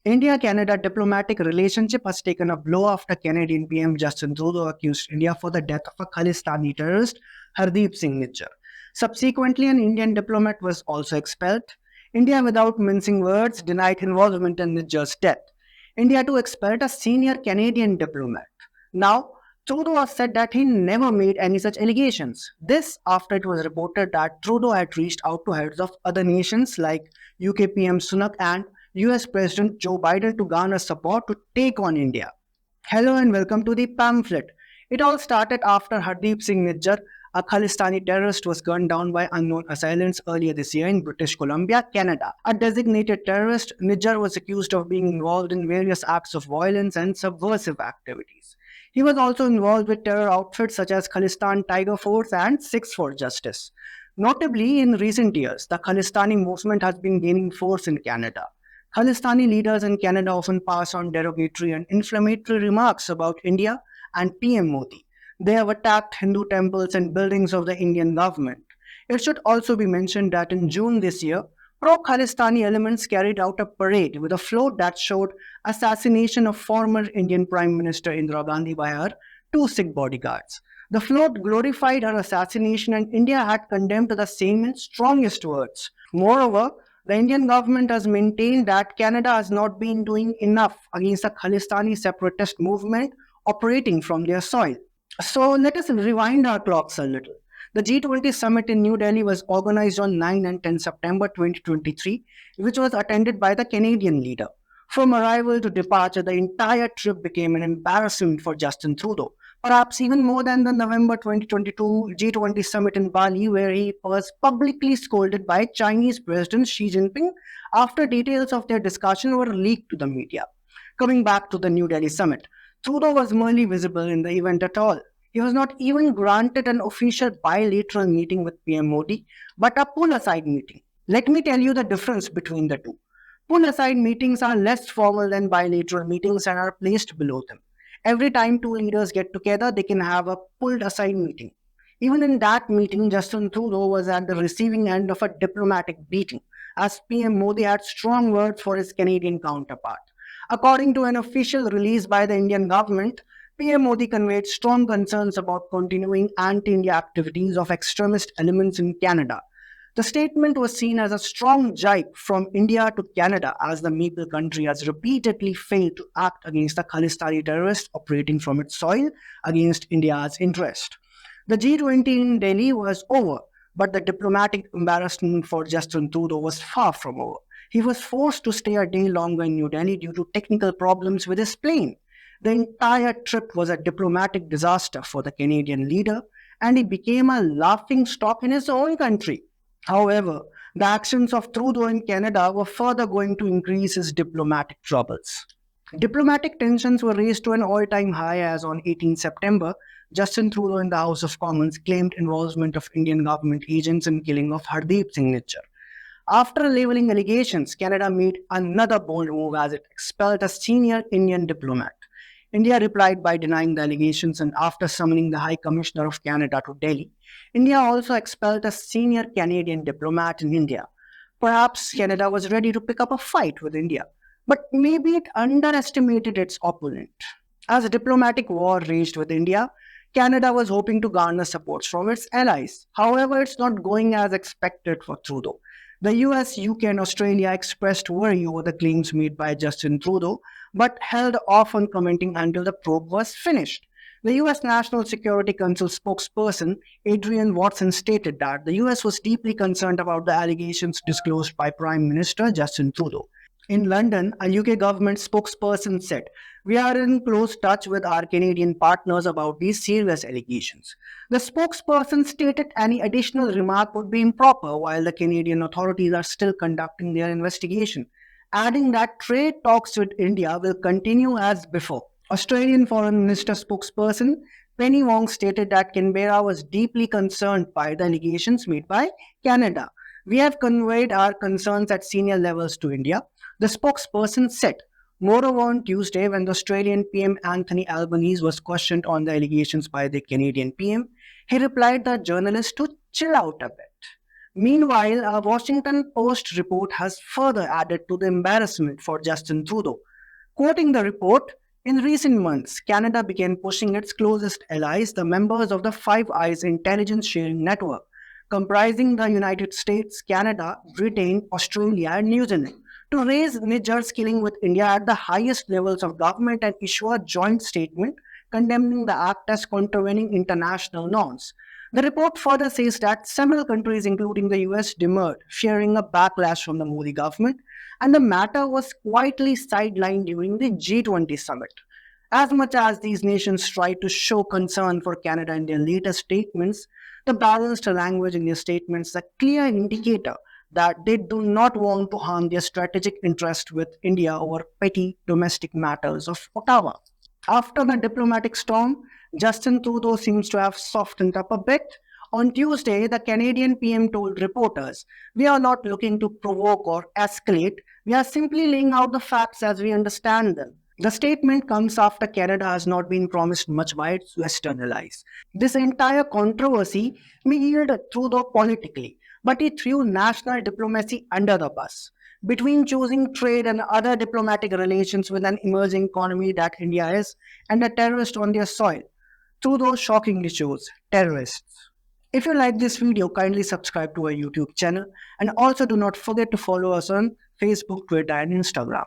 India-Canada diplomatic relationship has taken a blow after Canadian PM Justin Trudeau accused India for the death of a Khalistani terrorist, Hardeep Singh Nijjar. Subsequently, an Indian diplomat was also expelled. India, without mincing words, denied involvement in Nijjar's death. India too expelled a senior Canadian diplomat. Now, Trudeau has said that he never made any such allegations. This after it was reported that Trudeau had reached out to heads of other nations like UK PM Sunak and US President Joe Biden to garner support to take on India. Hello and welcome to the Pamphlet. It all started after Hardeep Singh Nijjar, a Khalistani terrorist, was gunned down by unknown assailants earlier this year in British Columbia, Canada. A designated terrorist, Nijjar was accused of being involved in various acts of violence and subversive activities. He was also involved with terror outfits such as Khalistan Tiger Force and Six for Justice. Notably, in recent years, the Khalistani movement has been gaining force in Canada. Khalistani leaders in Canada often pass on derogatory and inflammatory remarks about India and PM Modi. They have attacked Hindu temples and buildings of the Indian government. It should also be mentioned that in June this year, pro-Khalistani elements carried out a parade with a float that showed assassination of former Indian Prime Minister Indira Gandhi by her two Sikh bodyguards. The float glorified her assassination and India had condemned the same in strongest words. Moreover, the Indian government has maintained that Canada has not been doing enough against the Khalistani separatist movement operating from their soil. So let us rewind our clocks a little. The G20 summit in New Delhi was organized on 9 and 10 September 2023, which was attended by the Canadian leader. From arrival to departure, the entire trip became an embarrassment for Justin Trudeau, perhaps even more than the November 2022 G20 summit in Bali, where he was publicly scolded by Chinese President Xi Jinping after details of their discussion were leaked to the media. Coming back to the New Delhi summit, Trudeau was merely visible in the event at all. He was not even granted an official bilateral meeting with PM Modi, but a pull-aside meeting. Let me tell you the difference between the two. Pull-aside meetings are less formal than bilateral meetings and are placed below them. Every time two leaders get together, they can have a pulled-aside meeting. Even in that meeting, Justin Trudeau was at the receiving end of a diplomatic beating, as PM Modi had strong words for his Canadian counterpart. According to an official release by the Indian government, PM Modi conveyed strong concerns about continuing anti-India activities of extremist elements in Canada. The statement was seen as a strong jibe from India to Canada, as the meager country has repeatedly failed to act against the Khalistani terrorists operating from its soil against India's interest. The G20 in Delhi was over, but the diplomatic embarrassment for Justin Trudeau was far from over. He was forced to stay a day longer in New Delhi due to technical problems with his plane. The entire trip was a diplomatic disaster for the Canadian leader, and he became a laughingstock in his own country. However, the actions of Trudeau in Canada were further going to increase his diplomatic troubles. Diplomatic tensions were raised to an all-time high as on 18 September, Justin Trudeau in the House of Commons claimed involvement of Indian government agents in killing of Hardeep Singh Nijjar. After leveling allegations, Canada made another bold move as it expelled a senior Indian diplomat. India replied by denying the allegations, and after summoning the High Commissioner of Canada to Delhi, India also expelled a senior Canadian diplomat in India. Perhaps Canada was ready to pick up a fight with India, but maybe it underestimated its opponent. As a diplomatic war raged with India, Canada was hoping to garner support from its allies. However, it's not going as expected for Trudeau. The US, UK, and Australia expressed worry over the claims made by Justin Trudeau, but held off on commenting until the probe was finished. The US National Security Council spokesperson Adrian Watson stated that the US was deeply concerned about the allegations disclosed by Prime Minister Justin Trudeau. In London, a UK government spokesperson said, "We are in close touch with our Canadian partners about these serious allegations." The spokesperson stated any additional remark would be improper while the Canadian authorities are still conducting their investigation, adding that trade talks with India will continue as before. Australian Foreign Minister spokesperson Penny Wong stated that Canberra was deeply concerned by the allegations made by Canada. "We have conveyed our concerns at senior levels to India," the spokesperson said. Moreover, on Tuesday, when the Australian PM Anthony Albanese was questioned on the allegations by the Canadian PM, he replied that journalists to chill out a bit. Meanwhile, a Washington Post report has further added to the embarrassment for Justin Trudeau. Quoting the report, in recent months, Canada began pushing its closest allies, the members of the Five Eyes intelligence sharing network, comprising the United States, Canada, Britain, Australia, and New Zealand, to raise Nijjar's killing with India at the highest levels of government and issue a joint statement condemning the act as contravening international norms. The report further says that several countries, including the US, demurred, fearing a backlash from the Modi government, and the matter was quietly sidelined during the G20 summit. As much as these nations tried to show concern for Canada in their latest statements, the balanced language in their statements is a clear indicator that they do not want to harm their strategic interest with India over petty domestic matters of Ottawa. After the diplomatic storm, Justin Trudeau seems to have softened up a bit. On Tuesday, the Canadian PM told reporters, "We are not looking to provoke or escalate. We are simply laying out the facts as we understand them." The statement comes after Canada has not been promised much by its Western allies. This entire controversy may yield Trudeau politically, but he threw national diplomacy under the bus. Between choosing trade and other diplomatic relations with an emerging economy that India is and a terrorist on their soil, Trudeau shockingly chose terrorists. If you like this video, kindly subscribe to our YouTube channel and also do not forget to follow us on Facebook, Twitter, and Instagram.